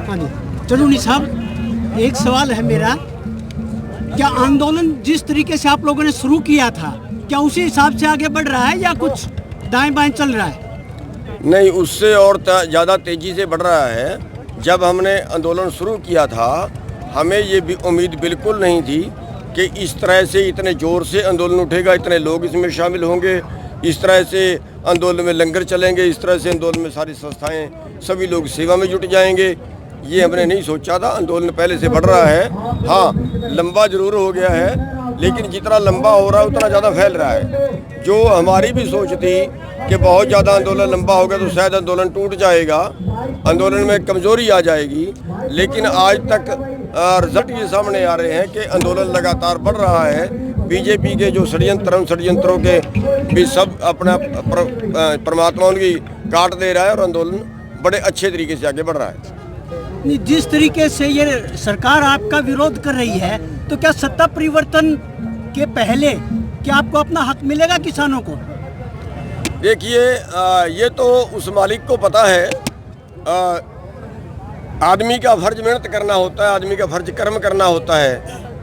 हाँ जी, चरूनी साहब, एक सवाल है मेरा, क्या आंदोलन जिस तरीके से आप लोगों ने शुरू किया था, क्या उसी हिसाब से आगे बढ़ रहा है या कुछ दाएं बाएं चल रहा है? नहीं, उससे और ज़्यादा तेज़ी से बढ़ रहा है। जब हमने आंदोलन शुरू किया था, हमें ये भी उम्मीद बिल्कुल नहीं थी कि इस तरह से इतने ज़ोर से आंदोलन उठेगा, इतने लोग इसमें शामिल होंगे, इस तरह से आंदोलन में लंगर चलेंगे, इस तरह से आंदोलन में सारी संस्थाएं, सभी लोग सेवा में जुट जाएंगे। ये हमने नहीं सोचा था। आंदोलन पहले से बढ़ रहा है। हाँ, लंबा जरूर हो गया है, लेकिन जितना लंबा हो रहा है उतना ज़्यादा फैल रहा है। जो हमारी भी सोच थी कि बहुत ज़्यादा आंदोलन लंबा हो गया तो शायद आंदोलन टूट जाएगा, आंदोलन में कमज़ोरी आ जाएगी, लेकिन आज तक रिजल्ट ये सामने आ रहे हैं कि आंदोलन लगातार बढ़ रहा है। बीजेपी के जो षड्यंत्र, उन षड्यंत्रों के भी सब अपना परमात्मा उनकी काट दे रहा है और आंदोलन बड़े अच्छे तरीके से आगे बढ़ रहा है। जिस तरीके से ये सरकार आपका विरोध कर रही है, तो क्या सत्ता परिवर्तन के पहले क्या आपको अपना हक मिलेगा किसानों को? देखिए, ये तो उस मालिक को पता है। आदमी का फर्ज मेहनत करना होता है, आदमी का फर्ज कर्म करना होता है,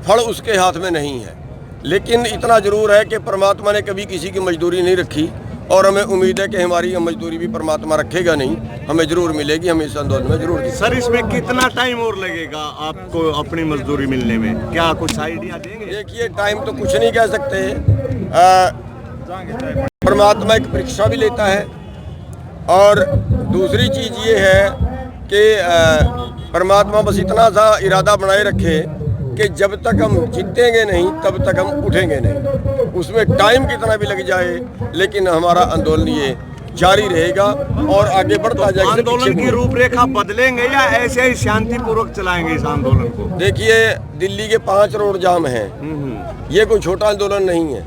फल उसके हाथ में नहीं है। लेकिन इतना ज़रूर है कि परमात्मा ने कभी किसी की मजदूरी नहीं रखी और हमें उम्मीद है कि हमारी मजदूरी भी परमात्मा रखेगा नहीं, हमें ज़रूर मिलेगी। हम इस आंदोलन में ज़रूर। सर, इसमें कितना टाइम और लगेगा आपको अपनी मजदूरी मिलने में? क्या कुछ आइडिया देंगे? देखिए, टाइम तो कुछ नहीं कह सकते। परमात्मा एक परीक्षा भी लेता है और दूसरी चीज़ ये है कि परमात्मा बस इतना सा इरादा बनाए रखे कि जब तक हम जीतेंगे नहीं तब तक हम उठेंगे नहीं। उसमें टाइम कितना भी लग जाए, लेकिन हमारा आंदोलन ये जारी रहेगा और आगे बढ़ता जाएगा। आंदोलन की रूपरेखा बदलेंगे या ऐसे ही शांतिपूर्वक चलाएंगे इस आंदोलन को? देखिए, दिल्ली के 5 रोड जाम हैं। ये कोई छोटा आंदोलन नहीं है।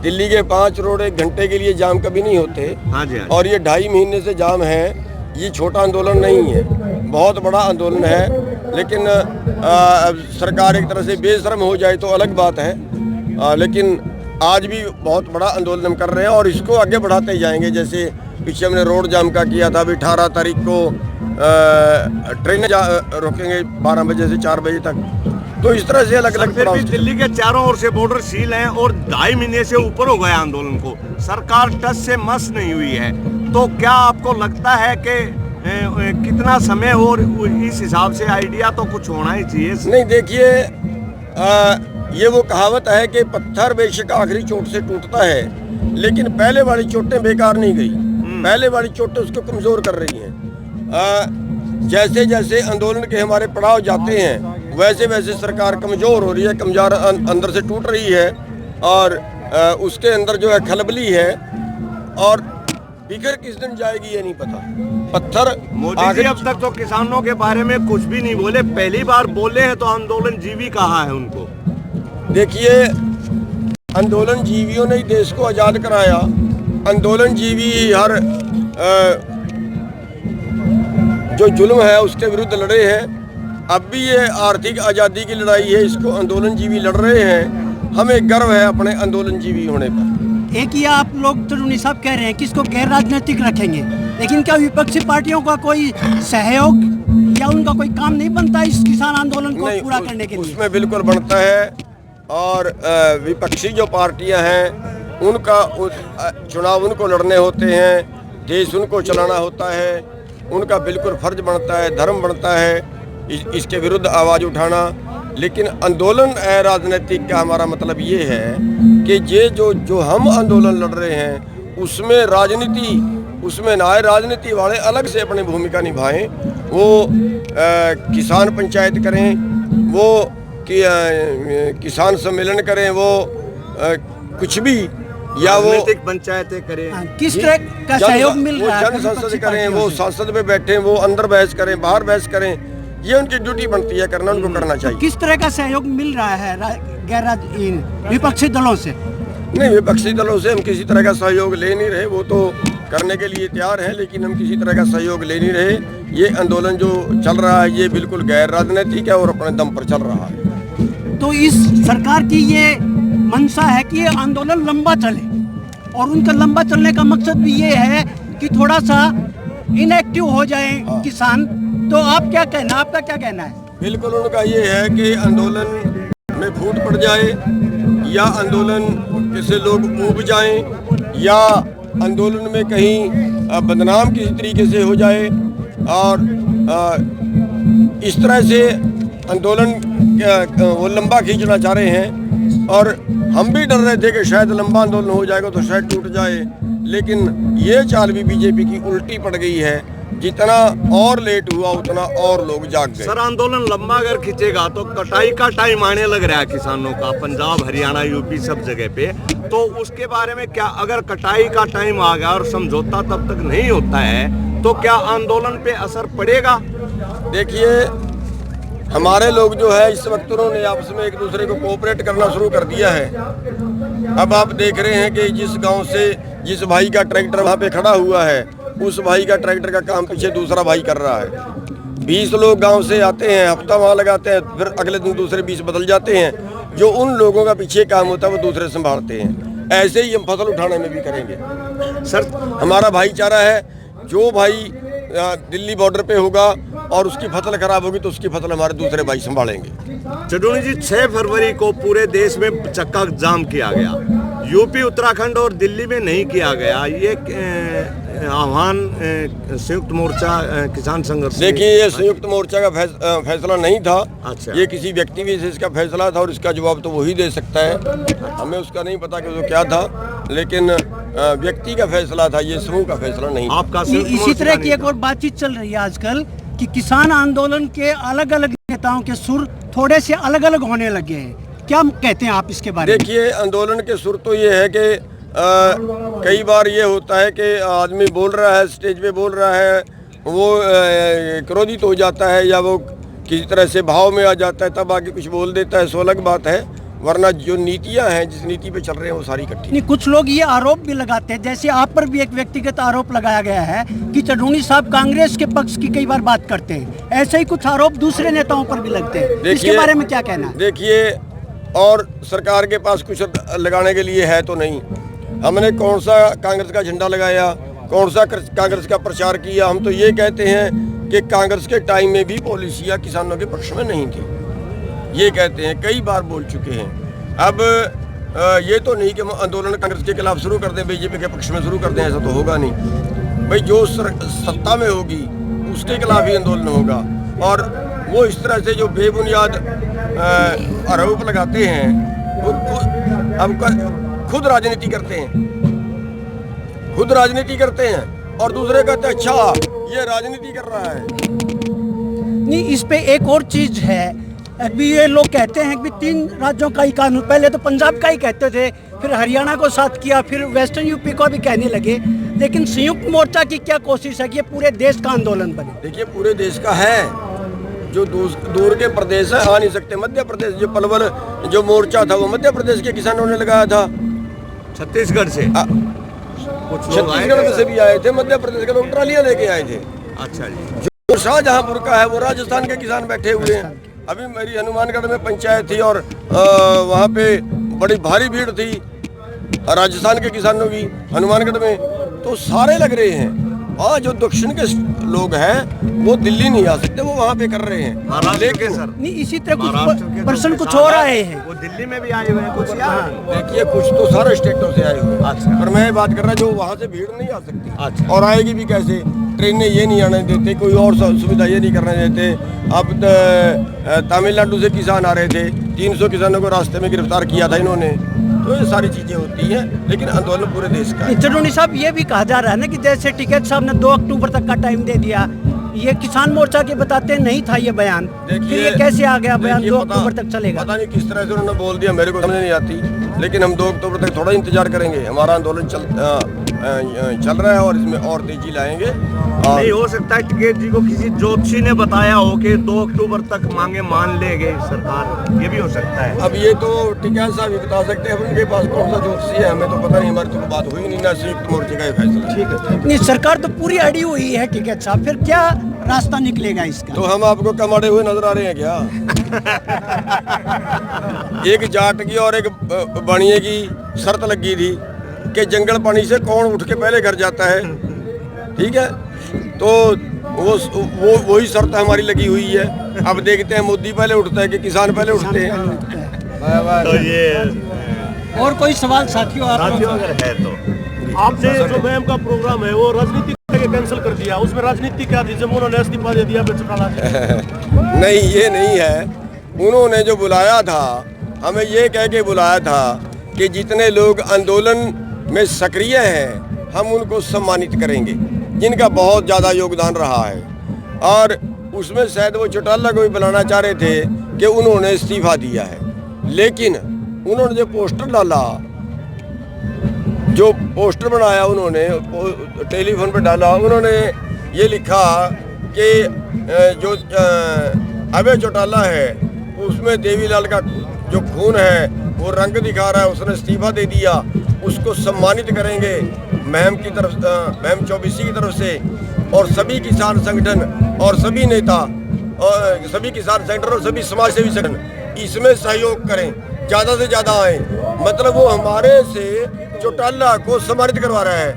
दिल्ली के 5 रोड 1 घंटे के लिए जाम कभी नहीं होते। हाँ जी, हाँ जी। और ये 2.5 महीने से जाम है। ये छोटा आंदोलन नहीं है, बहुत बड़ा आंदोलन है। लेकिन सरकार एक तरह से बेशर्म हो जाए तो अलग बात है, लेकिन आज भी बहुत बड़ा आंदोलन हम कर रहे हैं और इसको आगे बढ़ाते जाएंगे। जैसे पीछे हमने रोड जाम का किया था, अभी 18 तारीख को ट्रेनें रोकेंगे 12 बजे से 4 बजे तक। तो इस तरह से अलग अलग दिल्ली के चारों ओर से बॉर्डर सील हैं और 2.5 महीने से ऊपर हो गया आंदोलन को, सरकार टस से मस नहीं हुई है। तो क्या आपको लगता है कि कितना समय और इस हिसाब से आइडिया तो कुछ होना ही चाहिए? नहीं, देखिए, ये वो कहावत है कि पत्थर बेशक आखिरी चोट से टूटता है, लेकिन पहले वाली चोटें बेकार नहीं गई। पहले वाली चोटें उसको कमज़ोर कर रही हैं। जैसे जैसे आंदोलन के हमारे पड़ाव जाते हैं, वैसे वैसे सरकार कमज़ोर हो रही है, कमज़ोर अंदर से टूट रही है और उसके अंदर जो है खलबली है और फिक्र किस दिन जाएगी ये नहीं पता। पत्थर मोदी जी अब तक तो किसानों के बारे में कुछ भी नहीं बोले, पहली बार बोले हैं तो आंदोलन जीवी कहा है उनको। देखिए, आंदोलन जीवियों ने देश को आज़ाद कराया। आंदोलन जीवी हर जो जुल्म है उसके विरुद्ध लड़े हैं। अब भी ये आर्थिक आज़ादी की लड़ाई है, इसको आंदोलन जीवी लड़ रहे हैं। हमें गर्व है अपने आंदोलन जीवी होने पर। एक ही आप लोग चरूनी साहब कह रहे हैं कि इसको गैर राजनीतिक रखेंगे, लेकिन क्या विपक्षी पार्टियों का कोई सहयोग या उनका कोई काम नहीं बनता इस किसान आंदोलन को पूरा करने के लिए? उसमें बिल्कुल बनता है और विपक्षी जो पार्टियां हैं उनका चुनाव उनको लड़ने होते हैं, देश उनको चलाना होता है, उनका बिल्कुल फर्ज बनता है, धर्म बनता है इसके विरुद्ध आवाज़ उठाना। लेकिन आंदोलन राजनीतिक का हमारा मतलब ये है कि ये जो हम आंदोलन लड़ रहे हैं उसमें राजनीति उसमें ना आए। राजनीति वाले अलग से अपनी भूमिका निभाएं, वो किसान पंचायत करें, वो किसान सम्मेलन करें, वो कुछ भी, या वो पंचायतें करें। किस तरह का सहयोग मिल रहा है? जन संसद करें, वो संसद में बैठे, वो अंदर बहस करें, बाहर बहस करें, ये उनकी ड्यूटी बनती है, करना उनको करना चाहिए। किस तरह का सहयोग मिल रहा है गैर विपक्षी दलों से? नहीं, विपक्षी दलों से हम किसी तरह का सहयोग ले नहीं रहे, वो तो करने के लिए तैयार हैं, लेकिन हम किसी तरह का सहयोग ले नहीं रहे। ये आंदोलन जो चल रहा है ये बिल्कुल गैर राजनीतिक है और अपने दम पर चल रहा है। तो इस सरकार की ये मंशा है कि ये आंदोलन लंबा चले और उनका लंबा चलने का मकसद भी ये है कि थोड़ा सा इनएक्टिव हो जाए किसान तो आप क्या कहना, आपका क्या कहना है? बिल्कुल उनका ये है कि आंदोलन में फूट पड़ जाए या आंदोलन से लोग ऊब जाएं या आंदोलन में कहीं बदनाम किसी तरीके से हो जाए और इस तरह से आंदोलन वो लंबा खींचना चाह रहे हैं। और हम भी डर रहे थे कि शायद लंबा आंदोलन हो जाएगा तो शायद टूट जाए, लेकिन ये चाल भी बीजेपी की उल्टी पड़ गई है। जितना और लेट हुआ उतना और लोग जाग गए। सर आंदोलन लंबा अगर खींचेगा तो कटाई का टाइम आने लग रहा है किसानों का, पंजाब हरियाणा यूपी सब जगह पे, तो उसके बारे में क्या, अगर कटाई का टाइम आ गया और समझौता तब तक नहीं होता है तो क्या आंदोलन पे असर पड़ेगा? देखिए हमारे लोग जो है इस वक्त उन्होंने आपस में एक दूसरे को कोऑपरेट करना शुरू कर दिया है। अब आप देख रहे हैं कि जिस गांव से जिस भाई का ट्रैक्टर वहाँ पे खड़ा हुआ है उस भाई का ट्रैक्टर का काम पीछे दूसरा भाई कर रहा है। 20 लोग गांव से आते हैं, हफ्ता वहाँ लगाते हैं, फिर अगले दिन दूसरे 20 बदल जाते हैं। जो उन लोगों का पीछे काम होता है वो दूसरे संभालते हैं। ऐसे ही हम फसल उठाने में भी करेंगे। सर हमारा भाईचारा है, जो भाई दिल्ली बॉर्डर पे होगा और उसकी फसल खराब होगी तो उसकी फसल हमारे दूसरे भाई संभालेंगे। चडोनी जी 6 फरवरी को पूरे देश में चक्का जाम किया गया, यूपी उत्तराखंड और दिल्ली में नहीं किया गया। ये आह्वान संयुक्त मोर्चा किसान संघर्ष। देखिए ये संयुक्त मोर्चा का फैसला नहीं था। अच्छा। ये किसी व्यक्ति विशेष का फैसला था और इसका जवाब तो वही दे सकता है। हमें उसका नहीं पता कि वो क्या था, लेकिन व्यक्ति का फैसला था, ये समूह का फैसला नहीं। आपका इसी तरह की एक और बातचीत चल रही है आजकल कि किसान आंदोलन के अलग अलग नेताओं के सुर थोड़े से अलग अलग होने लगे हैं। क्या कहते हैं आप इसके बारे में? देखिए आंदोलन के सुर तो ये है कि कई बार ये होता है कि आदमी बोल रहा है, स्टेज पे बोल रहा है, वो क्रोधित हो जाता है या वो किसी तरह से भाव में आ जाता है, तब आके कुछ बोल देता है, सो अलग बात है। वरना जो नीतियां हैं, जिस नीति पे चल रहे हैं वो सारी इकट्ठी। नहीं, कुछ लोग ये आरोप भी लगाते हैं, जैसे आप पर भी एक व्यक्तिगत आरोप लगाया गया है कि चडोनी साहब कांग्रेस के पक्ष की कई बार बात करते हैं। ऐसे ही कुछ आरोप दूसरे नेताओं पर भी लगते हैं। इसके बारे में क्या कहना है? देखिए और सरकार के पास कुछ लगाने के लिए है तो नहीं। हमने कौन सा कांग्रेस का झंडा लगाया, कौन सा कांग्रेस का प्रचार किया? हम तो ये कहते हैं कि कांग्रेस के टाइम में भी पॉलिसियाँ किसानों के पक्ष में नहीं थी, ये कहते हैं, कई बार बोल चुके हैं। अब ये तो नहीं कि हम आंदोलन कांग्रेस के खिलाफ शुरू कर दें, बीजेपी के पक्ष में शुरू कर दें, ऐसा तो होगा नहीं। भाई जो सत्ता में होगी उसके खिलाफ ही आंदोलन होगा। और वो इस तरह से जो बेबुनियाद आरोप लगाते हैं वो खुद राजनीति करते हैं, खुद राजनीति करते हैं और दूसरे कहते हैं अच्छा ये राजनीति कर रहा है। नहीं, इस पे एक और चीज है। अभी ये लोग कहते हैं कि 3 राज्यों का ही कानून, पहले तो पंजाब का ही कहते थे, फिर हरियाणा को साथ किया, फिर वेस्टर्न यूपी को भी कहने लगे। लेकिन संयुक्त मोर्चा की क्या कोशिश है कि ये पूरे देश का आंदोलन बने? देखिए पूरे देश का है, जो दूर के प्रदेश है आ नहीं सकते। मध्य प्रदेश जो पलवल जो मोर्चा था वो मध्य प्रदेश के किसानों ने लगाया था। छत्तीसगढ़ से छत्तीसगढ़ से भी आए थे, मध्य प्रदेश के लोग ट्रालियां लेके आए थे। अच्छा जी। जो शाहजहांपुर का है वो राजस्थान के किसान बैठे हुए हैं। अभी मेरी हनुमानगढ़ में पंचायत थी और वहाँ पे बड़ी भारी भीड़ थी राजस्थान के किसानों की हनुमानगढ़ में, तो सारे लग रहे हैं। हाँ जो दक्षिण के लोग हैं वो दिल्ली नहीं आ सकते, वो वहाँ पे कर रहे हैं। लेकिन सर नहीं, इसी तरह कुछ पर्सन कुछ हो रहे हैं, वो दिल्ली में भी आए हुए हैं कुछ। देखिए कुछ तो सारे स्टेटों से आए हुए हैं। अच्छा। पर मैं बात कर रहा जो वहाँ से भीड़ नहीं आ सकती। अच्छा। और आएगी भी कैसे? ट्रेनें ये नहीं आने देते, कोई और सुविधा ये नहीं करने देते। अब तमिलनाडु से किसान आ रहे थे, 300 किसानों को रास्ते में गिरफ्तार किया था इन्होंने। तो ये सारी चीजें होती हैं, लेकिन आंदोलन पूरे देश का है। चडोनी साहब ये भी कहा जा रहा है ना कि जैसे टिकैत साहब ने 2 अक्टूबर तक का टाइम दे दिया, ये किसान मोर्चा के बताते नहीं था ये बयान, फिर ये कैसे आ गया बयान 2 अक्टूबर तक चलेगा? पता नहीं किस तरह से उन्होंने बोल दिया, मेरे को समझ नहीं आती। लेकिन हम 2 अक्टूबर तक थोड़ा इंतजार करेंगे। हमारा आंदोलन चल रहा है और इसमें और तेजी लाएंगे। नहीं हो सकता है टिकैत जी को किसी ज्योतिषी ने बताया हो कि 2 अक्टूबर तक मांगे मान लेंगे सरकार, ये भी हो सकता है। अब ये तो टिकैत साहब ही बता सकते हैं, उनके पास कौन सा ज्योतिषी है, हमें तो पता नहीं। हमारी तो बात हुई नहीं ना संयुक्त मोर्चे का फैसला। ठीक है, नहीं सरकार तो पूरी अड़ी हुई है टिकैत साहब, फिर क्या रास्ता निकलेगा इसका? तो हम आपको कम अड़े हुए नजर आ रहे हैं क्या? एक जाट की और एक बनिए की शर्त लगी थी कि जंगल पानी से कौन उठ के पहले घर जाता है। ठीक है, तो वो वही शर्त हमारी लगी हुई है। अब देखते हैं मोदी पहले उठता है कि किसान पहले उठते हैं। तो ये और कोई सवाल साथियों आप साथियों अगर है तो आपने जो मैम का प्रोग्राम है वो राजनीति कैंसिल कर दिया, उसमें राजनीति क्या थी जब उन्होंने इस्तीफा दे दिया चौटाला से? नहीं, ये नहीं है। उन्होंने जो बुलाया था, हमें ये कह के बुलाया था कि जितने लोग आंदोलन में सक्रिय हैं हम उनको सम्मानित करेंगे, जिनका बहुत ज़्यादा योगदान रहा है। और उसमें शायद वो चौटाला को भी बुलाना चाह रहे थे कि उन्होंने इस्तीफा दिया है, लेकिन उन्होंने जो पोस्टर डाला, जो पोस्टर बनाया उन्होंने टेलीफोन पे डाला, उन्होंने ये लिखा कि जो अभय चौटाला है उसमें देवीलाल का जो खून है वो रंग दिखा रहा है, उसने इस्तीफा दे दिया, उसको सम्मानित करेंगे मैम की तरफ, मैम चौबीसी की तरफ से, और सभी किसान संगठन और सभी नेता और सभी किसान संगठन और सभी समाज सेवी संगठन इसमें सहयोग करें, ज़्यादा से ज़्यादा आए। मतलब वो हमारे से चौटाला को सम्मानित करवा रहा है,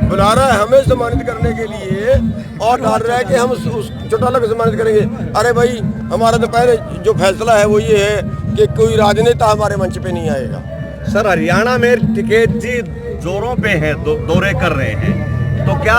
बुला रहा है हमें सम्मानित करने के लिए, और डाल रहा है कि हम उस चौटाला को सम्मानित करेंगे। अरे भाई, हमारा तो पहले जो फैसला है वो ये है कि कोई राजनेता हमारे मंच पे नहीं आएगा। सर, हरियाणा में टिकैत जी जोरों पे हैं, दौरे कर रहे हैं, तो क्या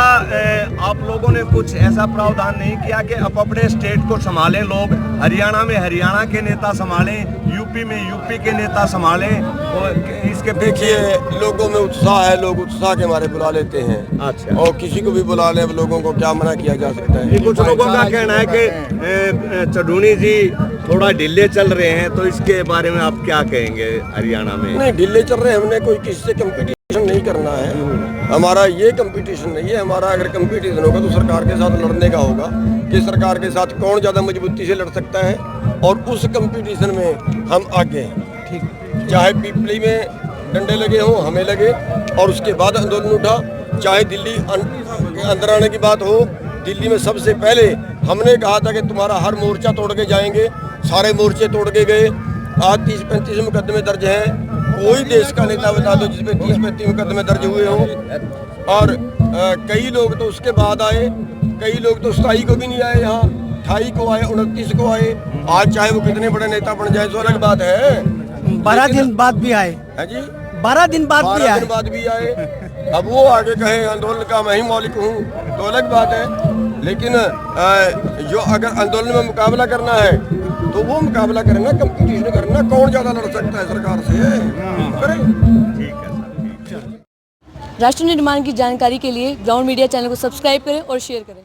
आप लोगों ने कुछ ऐसा प्रावधान नहीं किया कि अब अपने स्टेट को संभालें लोग? हरियाणा में हरियाणा के नेता संभालें, यूपी में यूपी के नेता संभालें, और इसके देखिए, लोगों में उत्साह है, लोग उत्साह के मारे बुला लेते हैं। अच्छा। और किसी को भी बुला ले, लोगों को क्या मना किया जा सकता है। कुछ लोगों का कहना है कि चढ़ूनी जी थोड़ा ढीले चल रहे हैं, तो इसके बारे में आप क्या कहेंगे? हरियाणा में नहीं ढीले चल रहे हैं, हमने कोई किसी से कंपटीशन नहीं करना है, हमारा ये कंपटीशन नहीं है। हमारा अगर कंपटीशन होगा तो सरकार के साथ लड़ने का होगा कि सरकार के साथ कौन ज़्यादा मजबूती से लड़ सकता है, और उस कंपटीशन में हम आगे हैं। ठीक, चाहे पीपली में डंडे लगे हों, हमें लगे, और उसके बाद आंदोलन उठा, चाहे दिल्ली अंदर आने की बात हो, दिल्ली में सबसे पहले हमने कहा था कि तुम्हारा हर मोर्चा तोड़ के जाएंगे, सारे मोर्चे तोड़ के गए। आज 30-35 मुकदमे दर्ज हैं, कोई देश का नेता बता दो जिसपे 30-35 मुकदमे दर्ज हुए हों। और कई लोग तो उसके बाद आए, कई लोग तो 27 को भी नहीं आए, यहाँ 28 को आए, 29 को आए। आज चाहे वो कितने बड़े नेता बन जाए तो अलग बात है, 12 दिन बाद भी आए है जी, 12 दिन बाद भी 12 आए। दिन बाद भी आए। अब वो आगे कहे आंदोलन का मैं ही मौलिक हूँ तो अलग बात है, लेकिन जो अगर आंदोलन में मुकाबला करना है तो वो मुकाबला करना, कंपटीशन करना, कौन ज़्यादा लड़ सकता है सरकार से, करें। ठीक है सर। राष्ट्र निर्माण की जानकारी के लिए ग्राउंड मीडिया चैनल को सब्सक्राइब करें और शेयर करें।